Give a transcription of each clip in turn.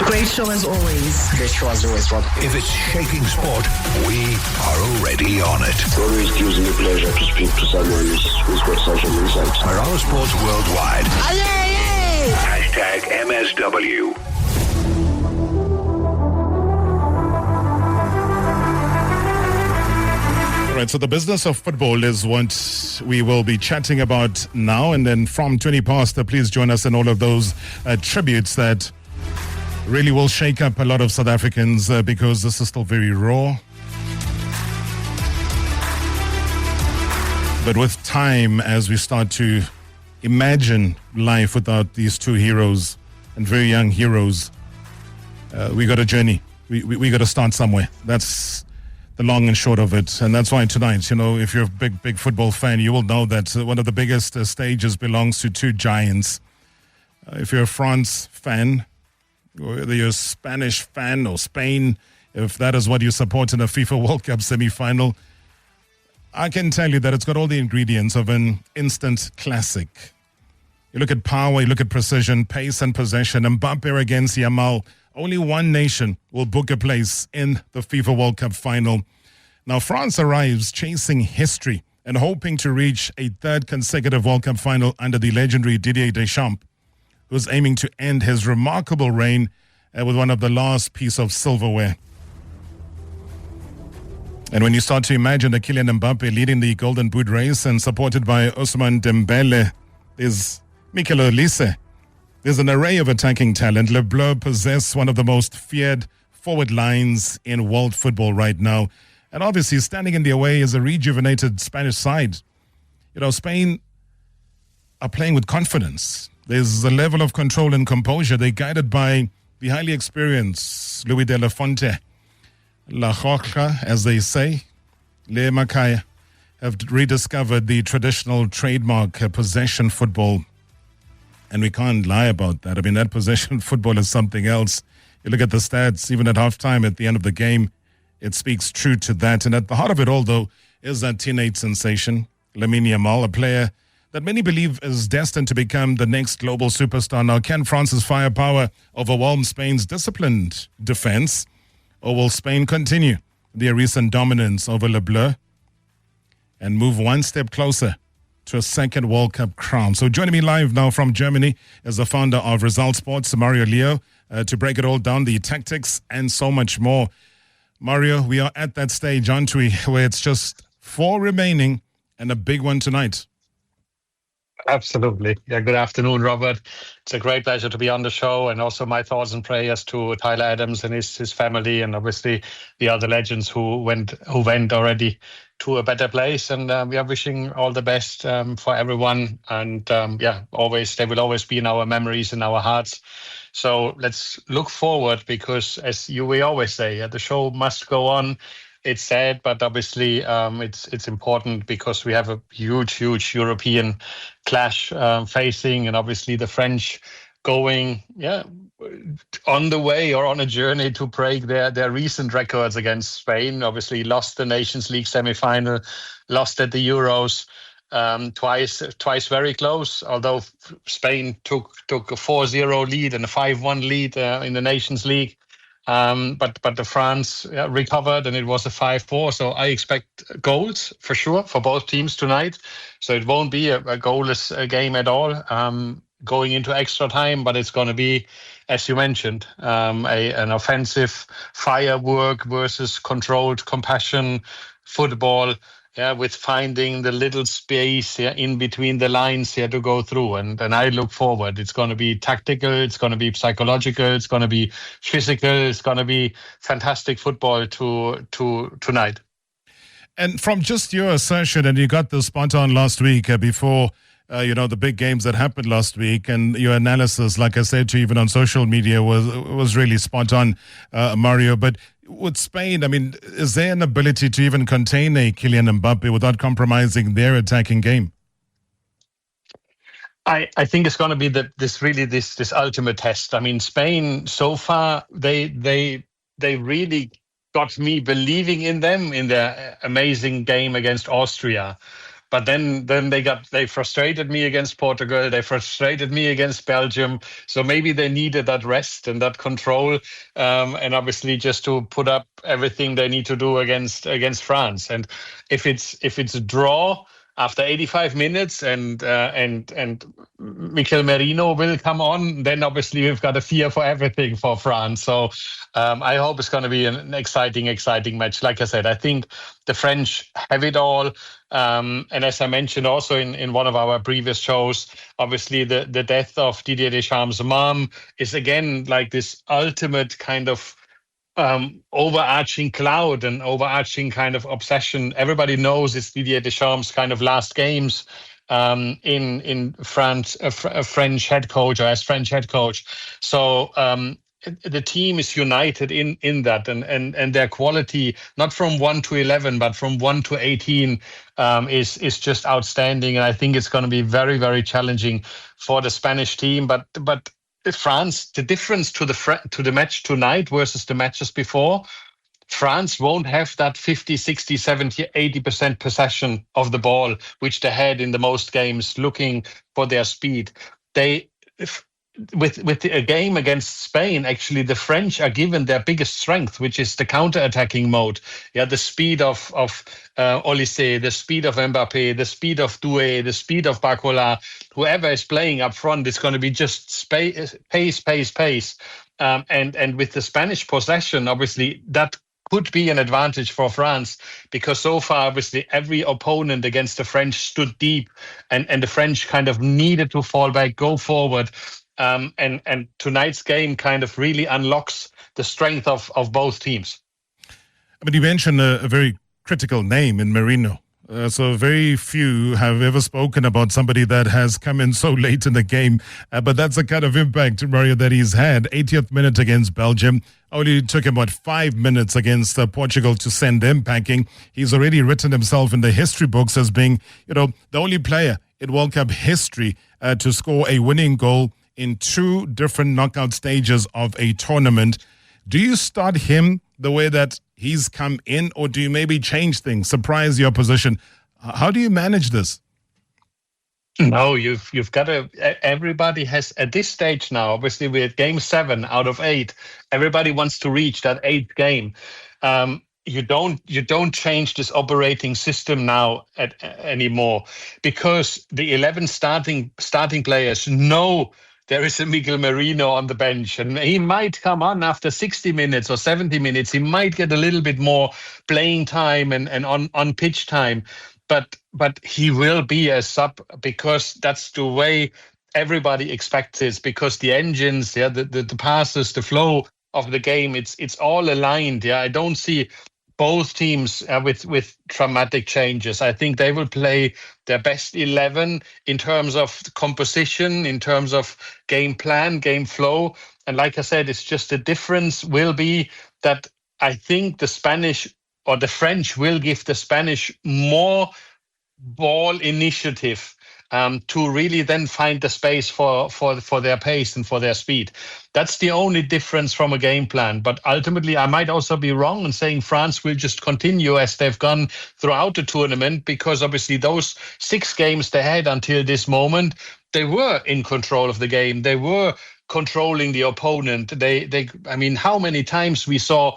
Great show as always. Great show as always, Rob. If it's shaking sport, we are already on it. It always gives me pleasure to speak to someone who's got such an insight. Our sports worldwide. Aye. Hashtag MSW. All right, so the business of football is what we will be chatting about now. And then from 20 past, please join us in all of those tributes that really will shake up a lot of South Africans because this is still very raw. But with time, as we start to imagine life without these two heroes and very young heroes, we got a journey. We got to start somewhere. That's the long and short of it. And that's why tonight, if you're a big football fan, you will know that one of the biggest stages belongs to two giants. If you're a France fan, whether you're a Spanish fan or Spain, if that is what you support in a FIFA World Cup semi-final, I can tell you that it's got all the ingredients of an instant classic. You look at power, you look at precision, pace and possession. Mbappe against Yamal. Only one nation will book a place in the FIFA World Cup final. Now, France arrives chasing history and hoping to reach a third consecutive World Cup final under the legendary Didier Deschamps, who's aiming to end his remarkable reign with one of the last piece of silverware. And when you start to imagine the Kylian Mbappe leading the Golden Boot race and supported by Ousmane Dembele, there's Mikel Olise. There's an array of attacking talent. Le Bleu possess one of the most feared forward lines in world football right now. And obviously standing in their way is a rejuvenated Spanish side. Spain are playing with confidence. There's a level of control and composure. They're guided by the highly experienced Luis de la Fuente. La Roja, as they say, Le Macaya, have rediscovered the traditional trademark possession football. And we can't lie about that. I mean, that possession football is something else. You look at the stats, even at halftime, at the end of the game, it speaks true to that. And at the heart of it all, though, is that teenage sensation, Lamine Yamal, a player that many believe is destined to become the next global superstar. Now, can France's firepower overwhelm Spain's disciplined defense? Or will Spain continue their recent dominance over Le Bleu and move one step closer to a second World Cup crown? So joining me live now from Germany is the founder of Result Sports, Mario Leo, to break it all down, the tactics and so much more. Mario, we are at that stage, aren't we, where it's just 4 remaining and a big one tonight. Absolutely. Yeah, good afternoon, Robert. It's a great pleasure to be on the show, and also my thoughts and prayers to Tyler Adams and his family, and obviously the other legends who went already to a better place. And we are wishing all the best for everyone. And they will always be in our memories and our hearts. So let's look forward, because as we always say, the show must go on. It's sad, but obviously it's important because we have a huge European clash facing, and obviously the French going on the way or on a journey to break their recent records against Spain. Obviously lost the Nations League semi-final, lost at the Euros, twice very close, although Spain took a 4-0 lead and a 5-1 lead in the Nations League. But the France recovered, and it was a 5-4. So I expect goals for sure for both teams tonight. So it won't be a goalless game at all going into extra time, but it's going to be, as you mentioned, an offensive firework versus controlled compassion football. With finding the little space in between the lines here to go through. And I look forward. It's going to be tactical. It's going to be psychological. It's going to be physical. It's going to be fantastic football tonight. And from just your assertion, and you got the spot on last week before, the big games that happened last week, and your analysis, like I said to you, even on social media, was really spot on, Mario. But with Spain, I mean, is there an ability to even contain a Kylian Mbappe without compromising their attacking game? I think it's going to be this ultimate test. I mean, Spain so far they really got me believing in them in their amazing game against Austria. But then they frustrated me against Portugal. They frustrated me against Belgium. So maybe they needed that rest and that control, and obviously just to put up everything they need to do against France. And if it's a draw after 85 minutes and Mikel Merino will come on, then obviously we've got a fear for everything for France. So I hope it's going to be an exciting match. Like I said, I think the French have it all. And as I mentioned also in one of our previous shows, obviously the death of Didier Deschamps' mom is again like this ultimate kind of overarching cloud and overarching kind of obsession. Everybody knows it's Didier Deschamps' kind of last games in France, a French head coach or as French head coach. So the team is united in that, and their quality, not from 1 to 11, but from 1 to 18, is just outstanding. And I think it's going to be very, very challenging for the Spanish team. But France, the difference to the match tonight versus the matches before, France won't have that 50, 60, 70, 80% possession of the ball, which they had in the most games, looking for their speed. With a game against Spain, actually, the French are given their biggest strength, which is the counter-attacking mode. Yeah, the speed of Olise, the speed of Mbappé, the speed of Doué, the speed of Barcola. Whoever is playing up front is going to be just pace. And with the Spanish possession, obviously, that could be an advantage for France, because so far, obviously, every opponent against the French stood deep, and the French kind of needed to fall back, go forward. And tonight's game kind of really unlocks the strength of both teams. But you mentioned a very critical name in Merino. So very few have ever spoken about somebody that has come in so late in the game. But that's the kind of impact, Mario, that he's had. 80th minute against Belgium. Only took him about 5 minutes against Portugal to send them packing. He's already written himself in the history books as being, the only player in World Cup history to score a winning goal in 2 different knockout stages of a tournament. Do you start him the way that he's come in, or do you maybe change things, surprise the opposition? How do you manage this? No, you've got to. Everybody has at this stage now. Obviously, we're at game 7 out of 8. Everybody wants to reach that 8th game. You don't change this operating system now anymore, because the 11 starting players know there is a Miguel Merino on the bench, and he might come on after 60 minutes or 70 minutes. He might get a little bit more playing time and on pitch time, but he will be a sub, because that's the way everybody expects it. Because the engines, the passes, the flow of the game, it's all aligned. I don't see both teams with dramatic changes. I think they will play their best 11 in terms of composition, in terms of game plan, game flow. And like I said, it's just the difference will be that I think the Spanish or the French will give the Spanish more ball initiative to really then find the space for their pace and for their speed. That's the only difference from a game plan. But ultimately, I might also be wrong in saying France will just continue as they've gone throughout the tournament, because obviously those 6 games they had until this moment, they were in control of the game. They were controlling the opponent. I mean, how many times we saw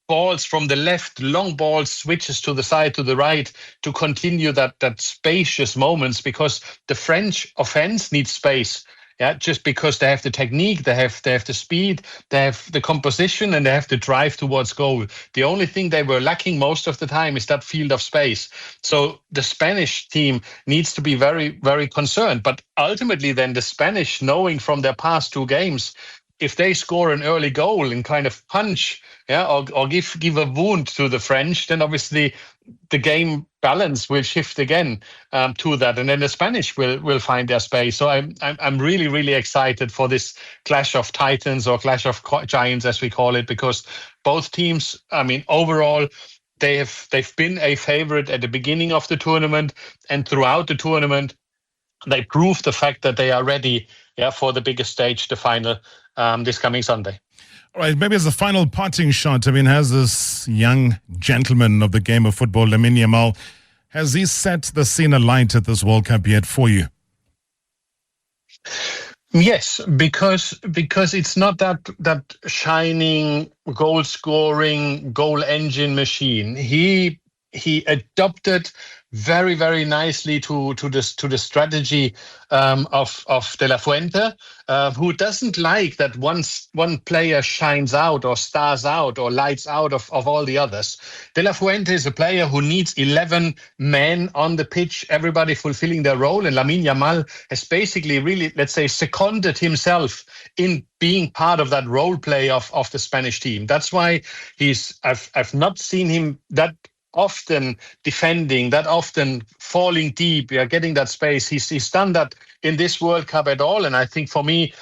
balls from the left, long balls, switches to the side, to the right, to continue that spacious moments, because the French offense needs space. Yeah, just because they have the technique, they have the speed, they have the composition, and they have the drive towards goal. The only thing they were lacking most of the time is that field of space. So the Spanish team needs to be very, very concerned. But ultimately then the Spanish, knowing from their past 2 games, if they score an early goal and kind of punch, or give a wound to the French, then obviously the game balance will shift again to that, and then the Spanish will find their space. So I'm really, really excited for this clash of titans, or clash of giants as we call it, because both teams, I mean, overall, they've been a favorite at the beginning of the tournament, and throughout the tournament, they proved the fact that they are ready for the biggest stage, the final, this coming Sunday. All right, maybe as a final parting shot, I mean, has this young gentleman of the game of football, Lamine Yamal, Has he set the scene alight at this World Cup yet for you? Yes, because it's not that shining goal scoring goal engine machine. He adopted very, very nicely to the strategy of De La Fuente, who doesn't like that one player shines out or stars out or lights out of all the others. De La Fuente is a player who needs 11 men on the pitch, everybody fulfilling their role, and Lamine Yamal has basically really, let's say, seconded himself in being part of that role play of the Spanish team. That's why I've not seen him that often defending, that often falling deep, getting that space. He's done that in this World Cup at all, and I think for me,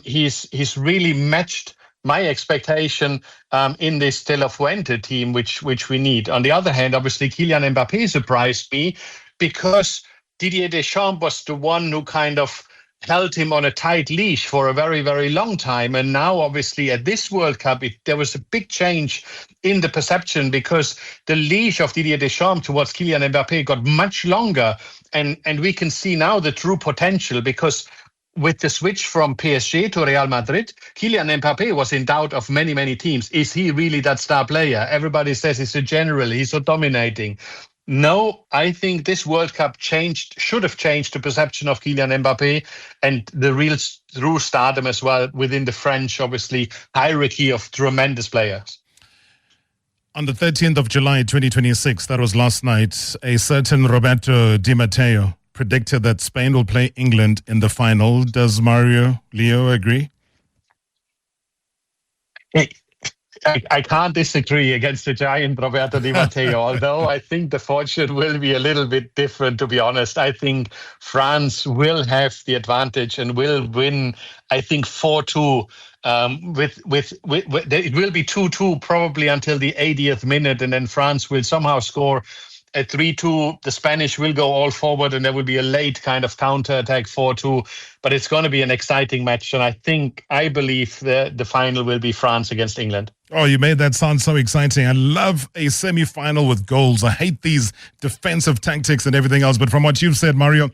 he's really matched my expectation in this De La Fuente team, which we need. On the other hand, obviously, Kylian Mbappé surprised me because Didier Deschamps was the one who kind of held him on a tight leash for a very, very long time. And now, obviously, at this World Cup, there was a big change in the perception because the leash of Didier Deschamps towards Kylian Mbappé got much longer. And we can see now the true potential because with the switch from PSG to Real Madrid, Kylian Mbappé was in doubt of many, many teams. Is he really that star player? Everybody says he's a general, he's so dominating. No, I think this World Cup should have changed the perception of Kylian Mbappé and the real true stardom as well within the French, obviously, hierarchy of tremendous players. On the 13th of July, 2026, that was last night, a certain Roberto Di Matteo predicted that Spain will play England in the final. Does Mario Leo agree? I can't disagree against the giant Roberto Di Matteo, although I think the fortune will be a little bit different, to be honest. I think France will have the advantage and will win, I think, 4-2. It will be 2-2 probably until the 80th minute, and then France will somehow score at 3-2. The Spanish will go all forward, and there will be a late kind of counter-attack 4-2. But it's going to be an exciting match, and I believe the final will be France against England. Oh, you made that sound so exciting. I love a semi-final with goals. I hate these defensive tactics and everything else. But from what you've said, Mario,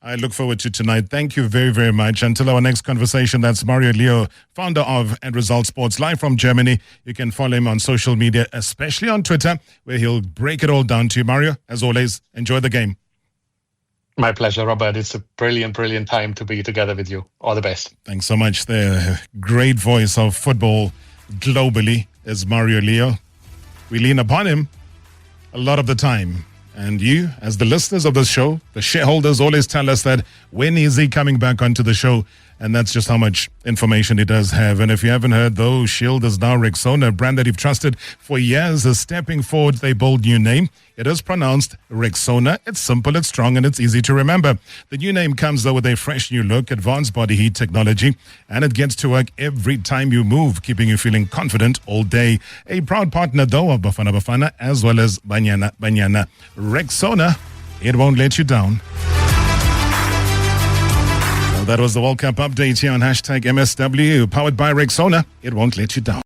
I look forward to tonight. Thank you very, very much. Until our next conversation, that's Mario Leo, founder of End Result Sports, live from Germany. You can follow him on social media, especially on Twitter, where he'll break it all down to you. Mario, as always, enjoy the game. My pleasure, Robert. It's a brilliant, brilliant time to be together with you. All the best. Thanks so much. The great voice of football globally is Mario Leo. We lean upon him a lot of the time. And you, as the listeners of this show, the shareholders always tell us that when is he coming back onto the show? And that's just how much information he does have. And if you haven't heard, though, Shield is now Rexona, a brand that you've trusted for years, is stepping forward with a bold new name. It is pronounced Rexona. It's simple, it's strong, and it's easy to remember. The new name comes, though, with a fresh new look, advanced body heat technology, and it gets to work every time you move, keeping you feeling confident all day. A proud partner, though, of Bafana Bafana, as well as Banyana Banyana. Rexona, it won't let you down. That was the World Cup update here on #MSW, powered by Rexona. It won't let you down.